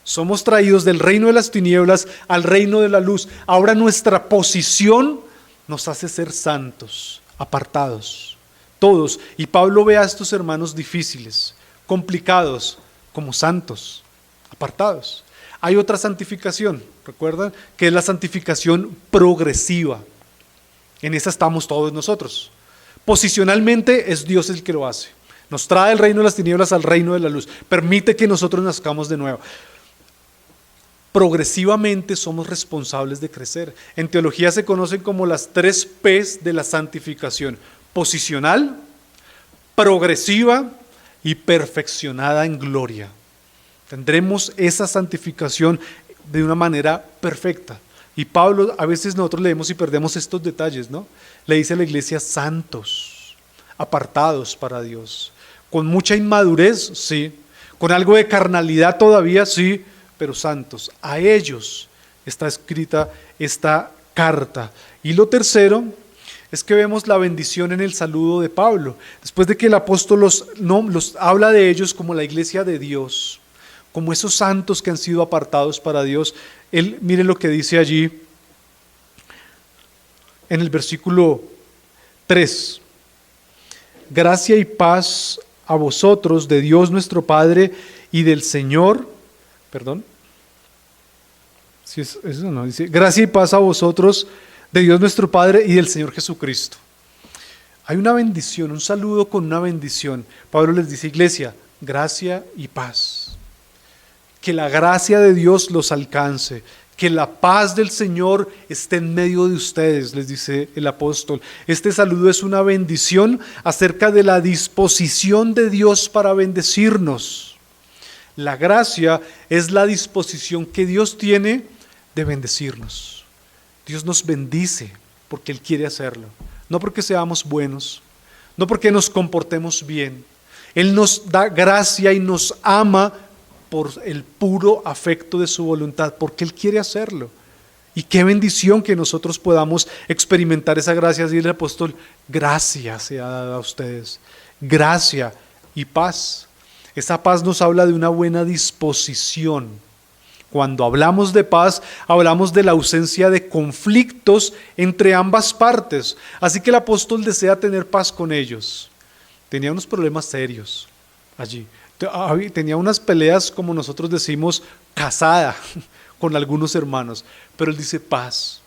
Somos traídos del reino de las tinieblas al reino de la luz. Ahora nuestra posición nos hace ser santos, apartados, todos. Y Pablo ve a estos hermanos difíciles, complicados, como santos, apartados. Hay otra santificación, ¿recuerdan? Que es la santificación progresiva. En esa estamos todos nosotros. Posicionalmente es Dios el que lo hace. Nos trae del reino de las tinieblas al reino de la luz. Permite que nosotros nazcamos de nuevo. Progresivamente somos responsables de crecer. En teología se conocen como las 3 P's de la santificación: posicional, progresiva y perfeccionada en gloria. Tendremos esa santificación de una manera perfecta. Y Pablo, a veces nosotros leemos y perdemos estos detalles, ¿no? Le dice a la iglesia: santos, apartados para Dios. Con mucha inmadurez, sí. Con algo de carnalidad todavía, sí, pero santos. A ellos está escrita esta carta. Y lo tercero es que vemos la bendición en el saludo de Pablo. Después de que el apóstol los habla de ellos como la iglesia de Dios, como esos santos que han sido apartados para Dios, él, mire lo que dice allí en el versículo 3. Gracia y paz a vosotros de Dios nuestro Padre y del Señor, dice, gracia y paz a vosotros de Dios nuestro Padre y del Señor Jesucristo. Hay una bendición, un saludo con una bendición. Pablo les dice: iglesia, gracia y paz. Que la gracia de Dios los alcance, que la paz del Señor esté en medio de ustedes, les dice el apóstol. Este saludo es una bendición acerca de la disposición de Dios para bendecirnos. La gracia es la disposición que Dios tiene de bendecirnos. Dios nos bendice porque Él quiere hacerlo, no porque seamos buenos, no porque nos comportemos bien. Él nos da gracia y nos ama por el puro afecto de su voluntad, porque Él quiere hacerlo. Y qué bendición que nosotros podamos experimentar esa gracia. Dice el apóstol: gracia se ha dado a ustedes, gracia y paz. Esa paz nos habla de una buena disposición. Cuando hablamos de paz, hablamos de la ausencia de conflictos entre ambas partes. Así que el apóstol desea tener paz con ellos. Tenía unos problemas serios allí. Tenía unas peleas, como nosotros decimos, casada con algunos hermanos, pero él dice: paz,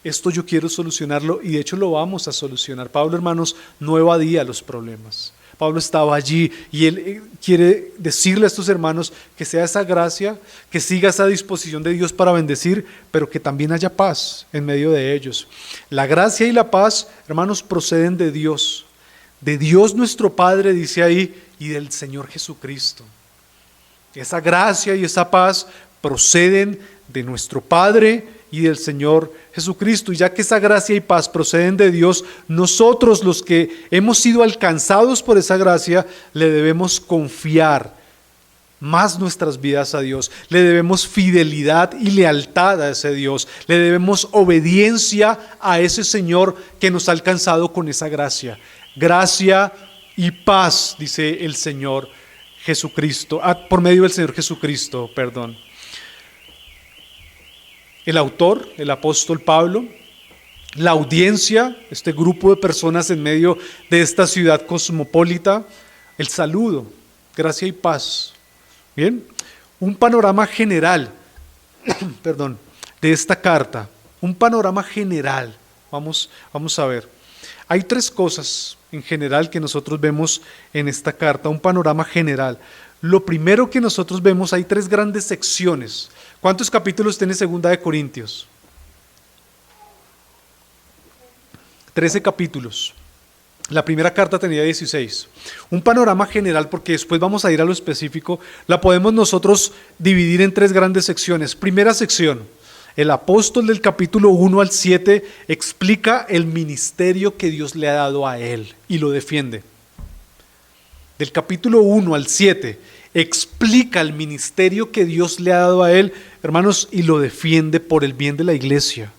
esto yo quiero solucionarlo, y de hecho lo vamos a solucionar. Pablo, hermanos, no evadía los problemas. Pablo estaba allí y él quiere decirle a estos hermanos que sea esa gracia, que siga esa disposición de Dios para bendecir, pero que también haya paz en medio de ellos. La gracia y la paz, hermanos, proceden de Dios nuestro Padre, dice ahí, y del Señor Jesucristo. Esa gracia y esa paz proceden de nuestro Padre y del Señor Jesucristo. Y ya que esa gracia y paz proceden de Dios, nosotros, los que hemos sido alcanzados por esa gracia, le debemos confiar más nuestras vidas a Dios. Le debemos fidelidad y lealtad a ese Dios. Le debemos obediencia a ese Señor que nos ha alcanzado con esa gracia. Gracia y paz, dice el Señor Jesucristo, por medio del Señor Jesucristo, perdón. El autor, el apóstol Pablo, la audiencia, este grupo de personas en medio de esta ciudad cosmopolita, el saludo, gracia y paz. Bien, un panorama general, de esta carta, un panorama general. Vamos a ver. Hay 3 cosas en general que nosotros vemos en esta carta, un panorama general. Lo primero que nosotros vemos, hay 3 grandes secciones. ¿Cuántos capítulos tiene Segunda de Corintios? 13 capítulos. La primera carta tenía 16. Un panorama general, porque después vamos a ir a lo específico, la podemos nosotros dividir en 3 grandes secciones. Primera sección: el apóstol del capítulo 1 al 7 explica el ministerio que Dios le ha dado a él y lo defiende. Del capítulo 1 al 7 explica el ministerio que Dios le ha dado a él, hermanos, y lo defiende por el bien de la iglesia.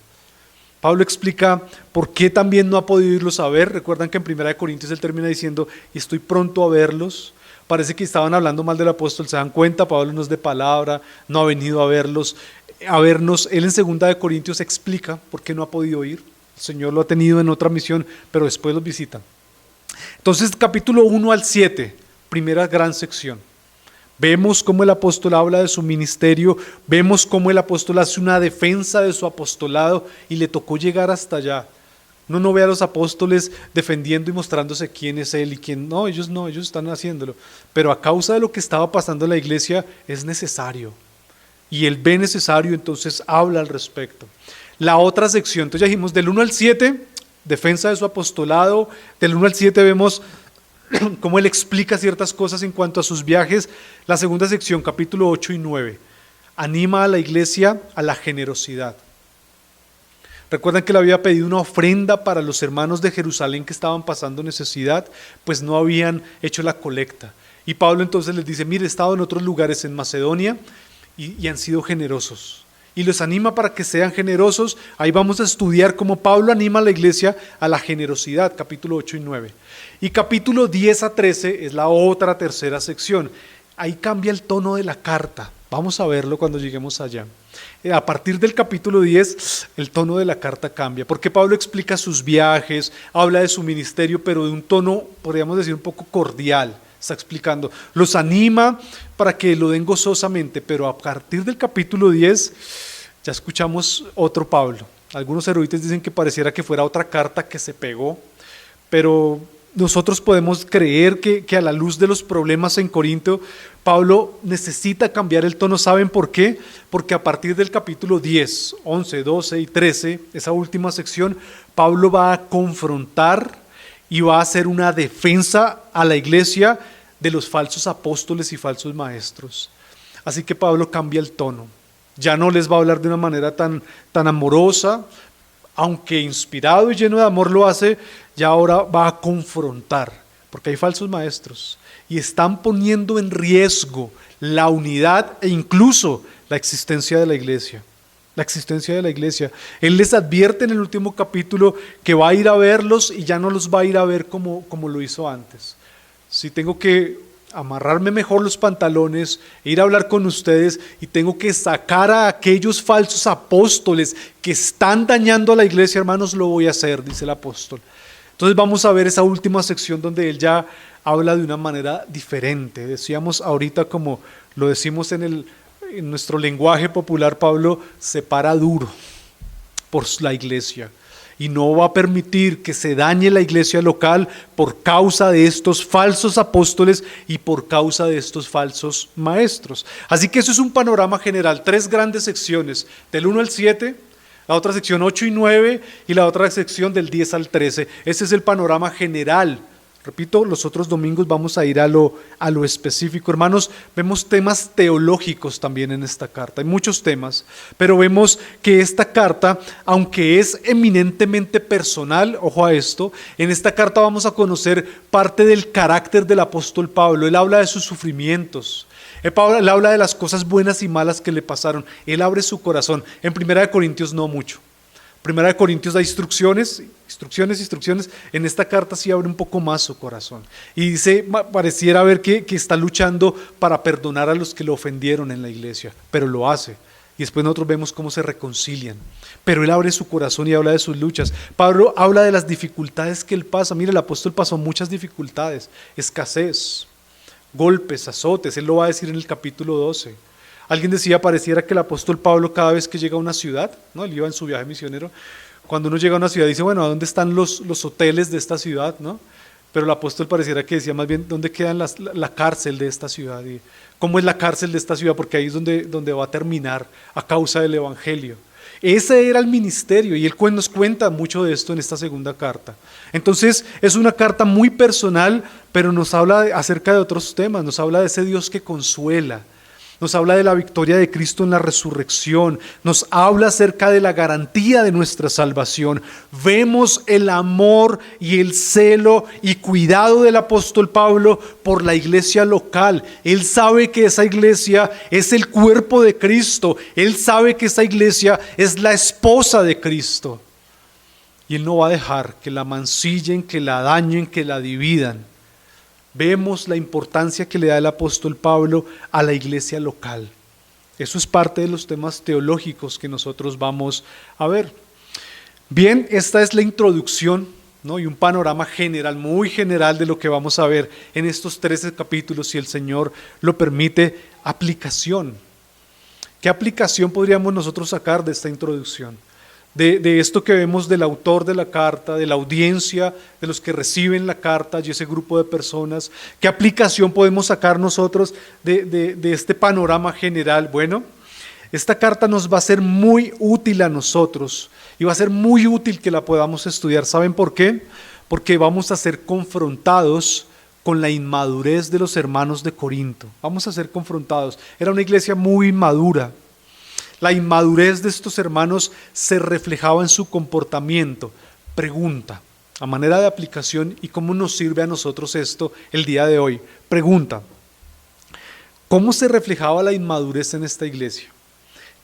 Pablo explica por qué también no ha podido irlos a ver. Recuerdan que en 1 Corintios él termina diciendo: y estoy pronto a verlos. Parece que estaban hablando mal del apóstol, se dan cuenta, Pablo no es de palabra, no ha venido a vernos. Él en 2 Corintios explica por qué no ha podido ir. El Señor lo ha tenido en otra misión, pero después los visita. Entonces, capítulo 1 al 7, primera gran sección. Vemos cómo el apóstol habla de su ministerio, vemos cómo el apóstol hace una defensa de su apostolado y le tocó llegar hasta allá. Uno no ve a los apóstoles defendiendo y mostrándose quién es él y quién no, ellos están haciéndolo. Pero a causa de lo que estaba pasando en la iglesia es necesario. Y él ve necesario, entonces habla al respecto. La otra sección, entonces ya dijimos del 1 al 7, defensa de su apostolado. Del 1 al 7 vemos cómo él explica ciertas cosas en cuanto a sus viajes. La segunda sección, capítulo 8 y 9, anima a la iglesia a la generosidad. Recuerdan que le había pedido una ofrenda para los hermanos de Jerusalén que estaban pasando necesidad, pues no habían hecho la colecta. Y Pablo entonces les dice, mire, he estado en otros lugares en Macedonia y han sido generosos. Y los anima para que sean generosos. Ahí vamos a estudiar cómo Pablo anima a la iglesia a la generosidad, capítulo 8 y 9. Y capítulo 10 a 13 es la otra tercera sección. Ahí cambia el tono de la carta. Vamos a verlo cuando lleguemos allá. A partir del capítulo 10, el tono de la carta cambia, porque Pablo explica sus viajes, habla de su ministerio, pero de un tono, podríamos decir, un poco cordial. Está explicando, los anima para que lo den gozosamente, pero a partir del capítulo 10 ya escuchamos otro Pablo. Algunos eruditos dicen que pareciera que fuera otra carta que se pegó, pero nosotros podemos creer que a la luz de los problemas en Corinto, Pablo necesita cambiar el tono. ¿Saben por qué? Porque a partir del capítulo 10, 11, 12 y 13, esa última sección, Pablo va a confrontar y va a hacer una defensa a la iglesia de los falsos apóstoles y falsos maestros. Así que Pablo cambia el tono. Ya no les va a hablar de una manera tan amorosa, aunque inspirado y lleno de amor lo hace, ya ahora va a confrontar, porque hay falsos maestros y están poniendo en riesgo la unidad e incluso la existencia de la iglesia. La existencia de la iglesia. Él les advierte en el último capítulo que va a ir a verlos y ya no los va a ir a ver como lo hizo antes. Si tengo que amarrarme mejor los pantalones, ir a hablar con ustedes y tengo que sacar a aquellos falsos apóstoles que están dañando a la iglesia, hermanos, lo voy a hacer, dice el apóstol. Entonces vamos a ver esa última sección donde él ya habla de una manera diferente. Decíamos ahorita, como lo decimos en nuestro lenguaje popular, Pablo se para duro por la iglesia y no va a permitir que se dañe la iglesia local por causa de estos falsos apóstoles y por causa de estos falsos maestros. Así que eso es un panorama general, 3 grandes secciones, del 1 al 7, la otra sección 8 y 9 y la otra sección del 10 al 13. Ese es el panorama general. Repito, los otros domingos vamos a ir a lo específico. Hermanos, vemos temas teológicos también en esta carta. Hay muchos temas, pero vemos que esta carta, aunque es eminentemente personal, ojo a esto, en esta carta vamos a conocer parte del carácter del apóstol Pablo. Él habla de sus sufrimientos. Él habla de las cosas buenas y malas que le pasaron. Él abre su corazón. En 1 Corintios no mucho. 1 Corintios da instrucciones. En esta carta sí abre un poco más su corazón. Y dice, pareciera ver que está luchando para perdonar a los que lo ofendieron en la iglesia, pero lo hace. Y después nosotros vemos cómo se reconcilian. Pero él abre su corazón y habla de sus luchas. Pablo habla de las dificultades que él pasa. Mire, el apóstol pasó muchas dificultades, escasez, golpes, azotes. Él lo va a decir en el capítulo 12. Alguien decía, pareciera que el apóstol Pablo cada vez que llega a una ciudad, ¿no? Él iba en su viaje misionero, cuando uno llega a una ciudad dice, bueno, ¿a dónde están los hoteles de esta ciudad? ¿No? Pero el apóstol pareciera que decía más bien, ¿dónde queda la cárcel de esta ciudad? ¿Y cómo es la cárcel de esta ciudad? Porque ahí es donde va a terminar a causa del evangelio. Ese era el ministerio y él nos cuenta mucho de esto en esta segunda carta. Entonces es una carta muy personal, pero nos habla acerca de otros temas, nos habla de ese Dios que consuela. Nos habla de la victoria de Cristo en la resurrección, nos habla acerca de la garantía de nuestra salvación. Vemos el amor y el celo y cuidado del apóstol Pablo por la iglesia local. Él sabe que esa iglesia es el cuerpo de Cristo, él sabe que esa iglesia es la esposa de Cristo. Y él no va a dejar que la mancillen, que la dañen, que la dividan. Vemos la importancia que le da el apóstol Pablo a la iglesia local. Eso es parte de los temas teológicos que nosotros vamos a ver. Bien, esta es la introducción, ¿no? Y un panorama general, muy general de lo que vamos a ver en estos 13 capítulos, si el Señor lo permite. Aplicación. ¿Qué aplicación podríamos nosotros sacar de esta introducción? de esto que vemos del autor de la carta, de la audiencia, de los que reciben la carta y ese grupo de personas. ¿Qué aplicación podemos sacar nosotros de este panorama general? Bueno, esta carta nos va a ser muy útil a nosotros y va a ser muy útil que la podamos estudiar. ¿Saben por qué? Porque vamos a ser confrontados con la inmadurez de los hermanos de Corinto. Vamos a ser confrontados. Era una iglesia muy inmadura. La inmadurez de estos hermanos se reflejaba en su comportamiento. Pregunta, a manera de aplicación, ¿y cómo nos sirve a nosotros esto el día de hoy? Pregunta, ¿cómo se reflejaba la inmadurez en esta iglesia?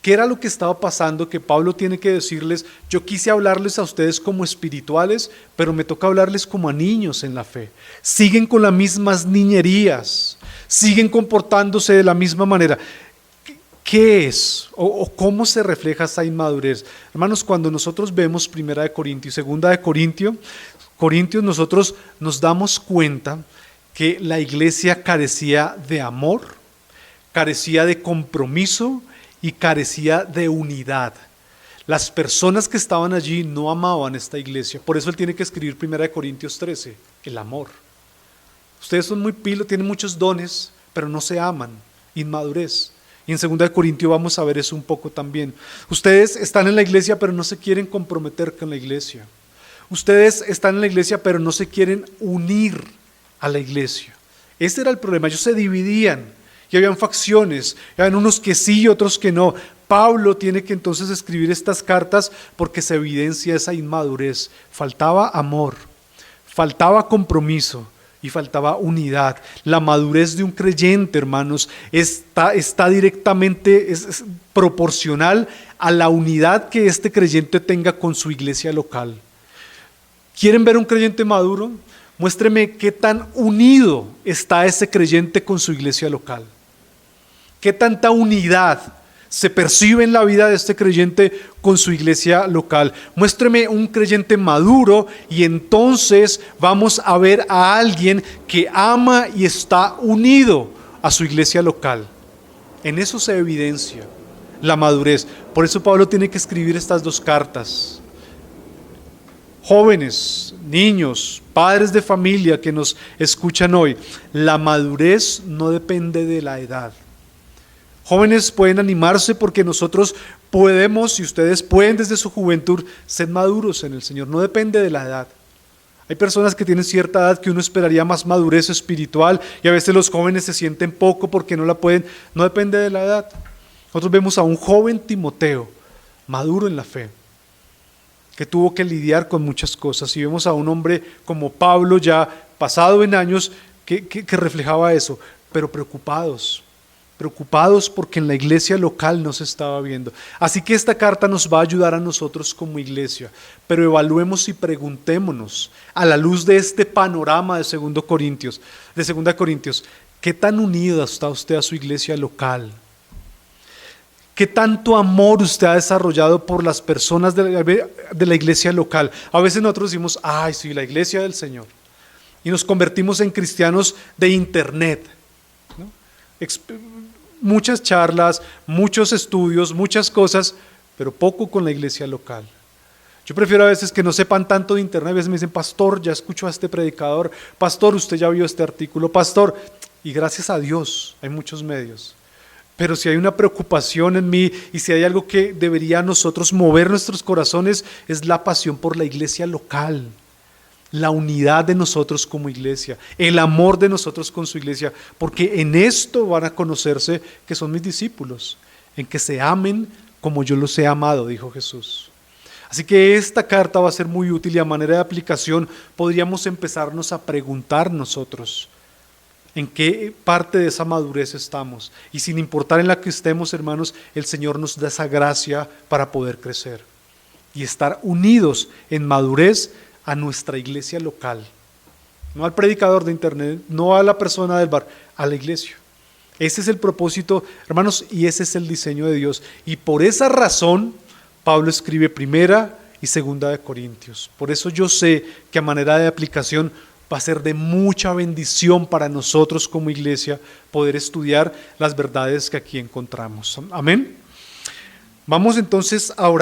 ¿Qué era lo que estaba pasando que Pablo tiene que decirles? Yo quise hablarles a ustedes como espirituales, pero me toca hablarles como a niños en la fe. Siguen con las mismas niñerías, siguen comportándose de la misma manera. ¿Qué es o cómo se refleja esa inmadurez? Hermanos, cuando nosotros vemos 1 Corintios y 2 Corintios, nosotros nos damos cuenta que la iglesia carecía de amor, carecía de compromiso y carecía de unidad. Las personas que estaban allí no amaban esta iglesia. Por eso él tiene que escribir 1 Corintios 13, el amor. Ustedes son muy pilos, tienen muchos dones, pero no se aman, inmadurez. Y en 2 Corintios vamos a ver eso un poco también. Ustedes están en la iglesia, pero no se quieren comprometer con la iglesia. Ustedes están en la iglesia, pero no se quieren unir a la iglesia. Ese era el problema. Ellos se dividían y habían facciones. Habían unos que sí y otros que no. Pablo tiene que entonces escribir estas cartas porque se evidencia esa inmadurez. Faltaba amor, faltaba compromiso y faltaba unidad. La madurez de un creyente, hermanos, está directamente es proporcional a la unidad que este creyente tenga con su iglesia local. ¿Quieren ver un creyente maduro? Muéstreme qué tan unido está ese creyente con su iglesia local. ¿Qué tanta unidad se percibe en la vida de este creyente con su iglesia local? Muéstreme un creyente maduro y entonces vamos a ver a alguien que ama y está unido a su iglesia local. En eso se evidencia la madurez. Por eso Pablo tiene que escribir estas dos cartas. Jóvenes, niños, padres de familia que nos escuchan hoy, la madurez no depende de la edad. Jóvenes pueden animarse porque nosotros podemos y ustedes pueden desde su juventud ser maduros en el Señor, no depende de la edad. Hay personas que tienen cierta edad que uno esperaría más madurez espiritual y a veces los jóvenes se sienten poco porque no la pueden, no depende de la edad. Nosotros vemos a un joven Timoteo, maduro en la fe, que tuvo que lidiar con muchas cosas, y vemos a un hombre como Pablo ya pasado en años que reflejaba eso, pero preocupados porque en la iglesia local no se estaba viendo. Así que esta carta nos va a ayudar a nosotros como iglesia, pero evaluemos y preguntémonos a la luz de este panorama de 2 Corintios, ¿qué tan unido está usted a su iglesia local? ¿Qué tanto amor usted ha desarrollado por las personas de la iglesia local? A veces nosotros decimos, ay, sí, la iglesia del Señor, y nos convertimos en cristianos de internet, ¿no? Muchas charlas, muchos estudios, muchas cosas, pero poco con la iglesia local. Yo prefiero a veces que no sepan tanto de internet. A veces me dicen, pastor, ya escuchó a este predicador, pastor, usted ya vio este artículo, pastor, y gracias a Dios hay muchos medios. Pero si hay una preocupación en mí y si hay algo que debería a nosotros mover nuestros corazones, es la pasión por la iglesia local. La unidad de nosotros como iglesia, el amor de nosotros con su iglesia, porque en esto van a conocerse que son mis discípulos, en que se amen como yo los he amado, dijo Jesús. Así que esta carta va a ser muy útil y a manera de aplicación podríamos empezarnos a preguntar nosotros en qué parte de esa madurez estamos, y sin importar en la que estemos, hermanos, el Señor nos da esa gracia para poder crecer y estar unidos en madurez a nuestra iglesia local, no al predicador de internet, no a la persona del bar, a la iglesia. Ese es el propósito, hermanos, y ese es el diseño de Dios. Y por esa razón, Pablo escribe 1 y 2 Corintios. Por eso yo sé que a manera de aplicación va a ser de mucha bendición para nosotros como iglesia poder estudiar las verdades que aquí encontramos. Amén. Vamos entonces a orar.